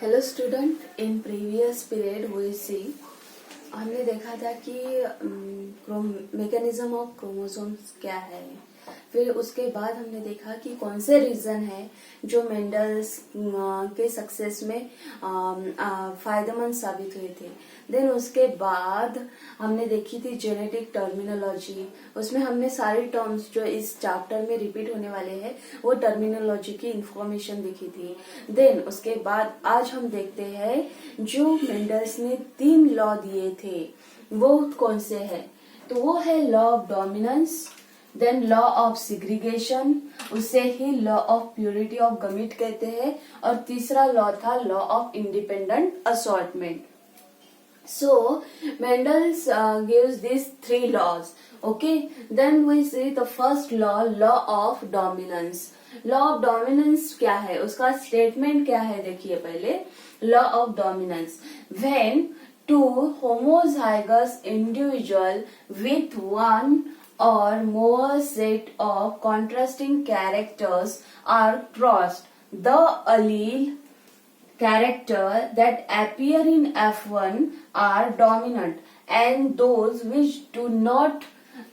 Hello student, in previous period we see हमने देखा था कि मैकेनिज्म ऑफ क्रोमोसोम्स क्या है। फिर उसके बाद हमने देखा कि कौन से रीजन है जो मेंडल्स के सक्सेस में फायदेमंद साबित हुए थे। देन उसके बाद हमने देखी थी जेनेटिक टर्मिनोलॉजी। उसमें हमने सारी टर्म्स जो इस चैप्टर में रिपीट होने वाले हैं वो टर्मिनोलॉजी की इंफॉर्मेशन देखी थी। देन उसके बाद आज हम देखते हैं जो मेंडल्स ने 3 लॉ दिए थे वो कौन से है। तो वो है law of dominance, then law of segregation, उसे ही law of purity of gamete कहते हैं, और तीसरा लॉ था law of independent assortment. So Mendel's gives these 3 laws. Okay, then we see the first law, law of dominance. Law of dominance क्या है, उसका स्टेटमेंट क्या है देखिए पहले। Law of dominance, when two homozygous individual with one or more set of contrasting characters are crossed, the allele character that appear in F1 are dominant and those which do not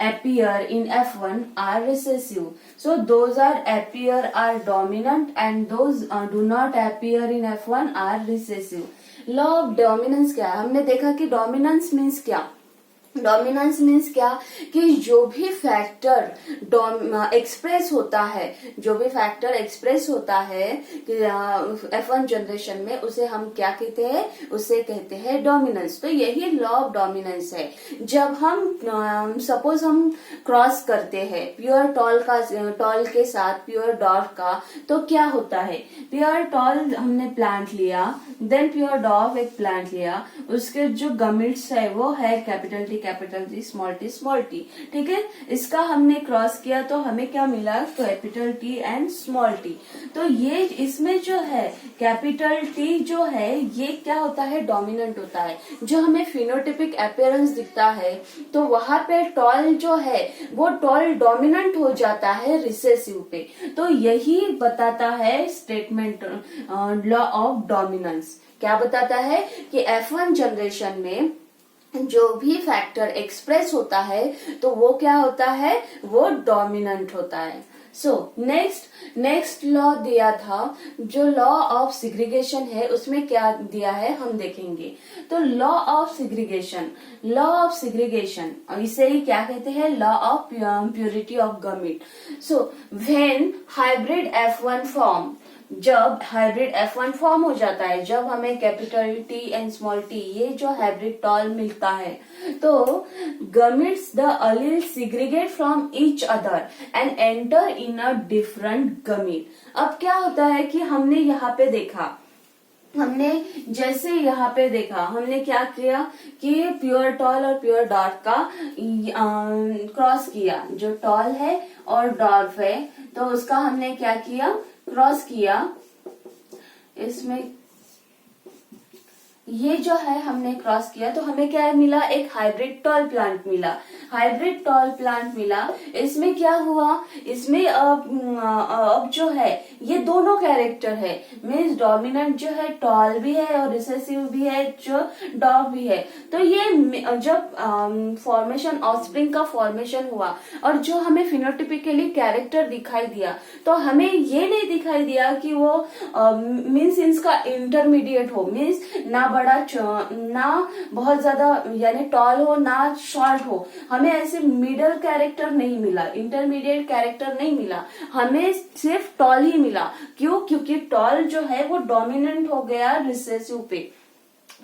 appear in F1 are recessive. So those are appear are dominant and those do not appear in F1 are recessive. Law of dominance क्या है, हमने देखा कि dominance means क्या। Dominance means क्या कि जो भी फैक्टर एक्सप्रेस होता है, जो भी फैक्टर एक्सप्रेस होता है F1 जनरेशन में, उसे हम क्या कहते हैं, उसे कहते हैं डोमिनेंस। तो यही लॉ ऑफ डोमिनेंस है। जब हम सपोज हम क्रॉस करते हैं प्योर टॉल के साथ प्योर डॉर्फ का, तो क्या होता है, प्योर टॉल हमने प्लांट लिया, देन प्योर डॉर्फ एक प्लांट लिया, उसके जो गमिट्स है वो है कैपिटल टी स्मॉल टी, ठीक है। इसका हमने क्रॉस किया तो हमें क्या मिला, capital T and small T. तो ये इसमें जो है कैपिटल टी जो है ये क्या होता है, डोमिनेंट होता है। जो हमें फिनोटिपिक अपीयरेंस दिखता है तो वहां पे टॉल जो है वो टॉल डोमिनेंट हो जाता है रिसेसिव पे। तो यही बताता है स्टेटमेंट लॉ ऑफ डोमिनेंस। क्या बताता है कि F1 जनरेशन में जो भी फैक्टर एक्सप्रेस होता है तो वो क्या होता है, वो डोमिनेंट होता है। सो नेक्स्ट लॉ दिया था जो लॉ ऑफ सिग्रीगेशन है, उसमें क्या दिया है हम देखेंगे। तो लॉ ऑफ सिग्रीगेशन इसे ही क्या कहते हैं, law of purity of gamete. So when hybrid F1 form, जब हाइब्रिड F1 फॉर्म हो जाता है, जब हमें capital T and small T ये जो हाइब्रिड टॉल मिलता है, तो gametes the allele segregate from each other and enter in a different gamete. अब क्या होता है कि हमने यहाँ पे देखा, हमने जैसे यहाँ पे देखा, हमने क्या किया कि प्योर टॉल और प्योर डॉर्फ का क्रॉस किया। जो टॉल है और डॉर्फ है तो उसका हमने क्या किया, क्रॉस किया। इसमें ये जो है हमने क्रॉस किया तो हमें क्या मिला, एक हाइब्रिड टॉल प्लांट मिला। इसमें क्या हुआ, इसमें अब जो है ये दोनों कैरेक्टर है, मीन्स डोमिनेंट जो है टॉल भी है और रिसेसिव भी है जो डॉर्फ भी है। तो ये जब फॉर्मेशन ऑफस्प्रिंग का फॉर्मेशन हुआ और जो हमें फिनोटिपिकली कैरेक्टर दिखाई दिया, तो हमें ये नहीं दिखाई दिया कि वो मीन्स इसका इंटरमीडिएट हो, मीन्स ना बड़ा ना बहुत ज्यादा यानी टॉल हो ना शॉर्ट हो। हमें ऐसे मिडल कैरेक्टर नहीं मिला, इंटरमीडिएट कैरेक्टर नहीं मिला, हमें सिर्फ टॉल ही मिला। क्यों, क्योंकि टॉल जो है वो डोमिनेंट हो गया रिसेसिव पे,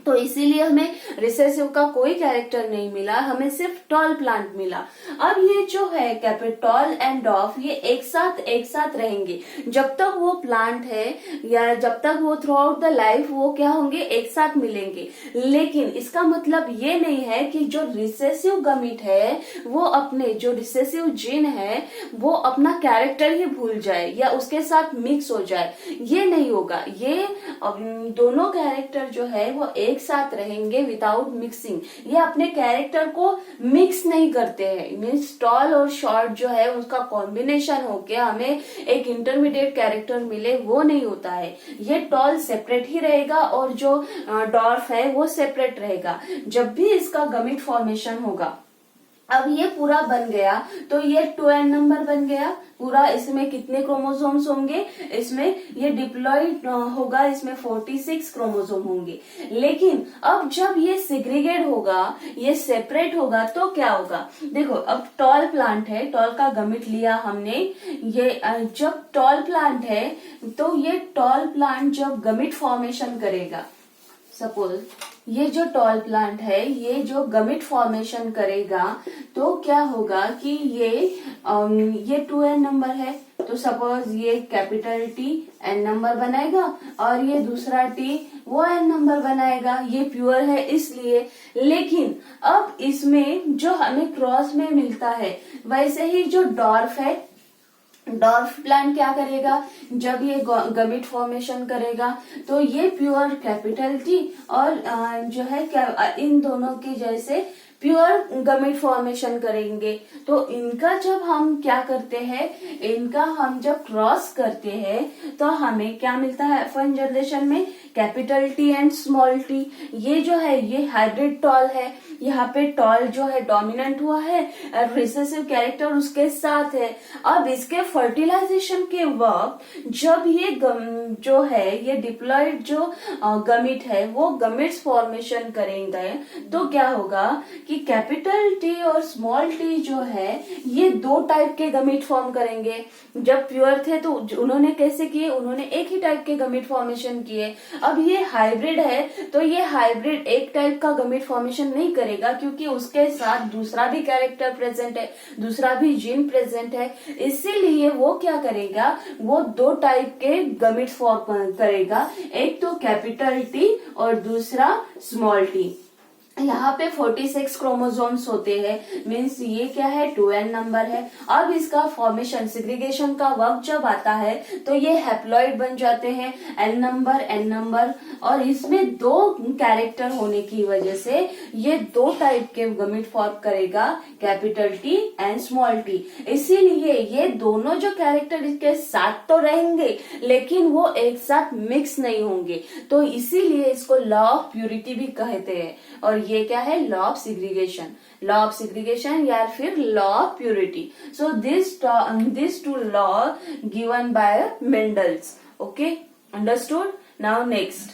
तो इसीलिए हमें रिसेसिव का कोई कैरेक्टर नहीं मिला, हमें सिर्फ टॉल प्लांट मिला। अब ये जो है कैपिटल एंड डॉर्फ ये एक साथ रहेंगे जब तक वो प्लांट है या जब तक वो थ्रू आउट द लाइफ वो क्या होंगे, एक साथ मिलेंगे। लेकिन इसका मतलब ये नहीं है कि जो रिसेसिव गमीट है वो अपने जो रिसेसिव जीन है वो अपना कैरेक्टर ही भूल जाए या उसके साथ मिक्स हो जाए, ये नहीं होगा। ये दोनों कैरेक्टर जो है वो एक साथ रहेंगे विदाउट मिक्सिंग। ये अपने कैरेक्टर को मिक्स नहीं करते हैं, मीन्स टॉल और शॉर्ट जो है उसका कॉम्बिनेशन होके हमें एक इंटरमीडिएट कैरेक्टर मिले, वो नहीं होता है। ये टॉल सेपरेट ही रहेगा और जो डॉर्फ है वो सेपरेट रहेगा। जब भी इसका गमिट फॉर्मेशन होगा, अब ये पूरा बन गया तो ये 2n नंबर बन गया पूरा। इसमें कितने क्रोमोसोम्स होंगे, इसमें ये डिप्लॉइड होगा, इसमें 46 क्रोमोसोम होंगे। लेकिन अब जब ये सेग्रीगेट होगा, ये सेपरेट होगा, तो क्या होगा, देखो अब टॉल प्लांट है, टॉल का गमिट लिया हमने। ये जब टॉल प्लांट है तो ये टॉल प्लांट जब गमिट फॉर्मेशन करेगा, सपोज ये जो टॉल प्लांट है ये जो गमिट फॉर्मेशन करेगा, तो क्या होगा कि ये 2n नंबर है, तो सपोज ये कैपिटल T n नंबर बनाएगा और ये दूसरा T वो n नंबर बनाएगा। ये प्योर है इसलिए। लेकिन अब इसमें जो हमें क्रॉस में मिलता है, वैसे ही जो डॉर्फ है, डॉर्फ प्लांट क्या करेगा, जब ये गमिट फॉर्मेशन करेगा तो ये प्योर कैपिटल T और जो है क्या इन दोनों के जैसे प्योर गमिट फॉर्मेशन करेंगे। तो इनका जब हम क्या करते हैं, इनका हम जब क्रॉस करते हैं तो हमें क्या मिलता है F1 जनरेशन में, capital T and small t। ये जो है ये हाइब्रिड टॉल है, यहाँ पे टॉल जो है डोमिनेंट हुआ है और रिसेसिव कैरेक्टर उसके साथ है। अब इसके फर्टिलाइजेशन के वक्त जब ये जो है ये डिप्लॉइड जो गमिट है वो गमिट्स फॉर्मेशन करेंगे, तो क्या होगा कि कैपिटल T और स्मॉल t जो है ये दो टाइप के गमिट फॉर्म करेंगे। जब प्योर थे तो उन्होंने कैसे किए, उन्होंने एक ही टाइप के गमिट फॉर्मेशन किए। अब ये हाइब्रिड है तो ये हाइब्रिड एक टाइप का गमिट फॉर्मेशन नहीं करेगा, क्योंकि उसके साथ दूसरा भी कैरेक्टर प्रेजेंट है, दूसरा भी जीन प्रेजेंट है। इसीलिए वो क्या करेगा, वो दो टाइप के गमिट फॉर्म करेगा, एक तो कैपिटल T और दूसरा स्मॉल t। यहाँ पे 46 क्रोमोसोम्स होते हैं, मीन्स ये क्या है 2n नंबर है। अब इसका फॉर्मेशन सिग्रीगेशन का वक्त जब आता है तो ये हैप्लॉइड बन जाते हैं, n नंबर, और इसमें दो कैरेक्टर होने की वजह से ये दो टाइप के गमिट फॉर्म करेगा, capital T and small t। इसीलिए ये दोनों जो कैरेक्टर इसके साथ तो रहेंगे लेकिन वो एक साथ मिक्स नहीं होंगे, तो इसीलिए इसको लॉ ऑफ प्यूरिटी भी कहते हैं। और ये क्या है, लॉ ऑफ सिग्रीगेशन या फिर law of purity. So this two law given by Mendel's. Okay, understood. Now next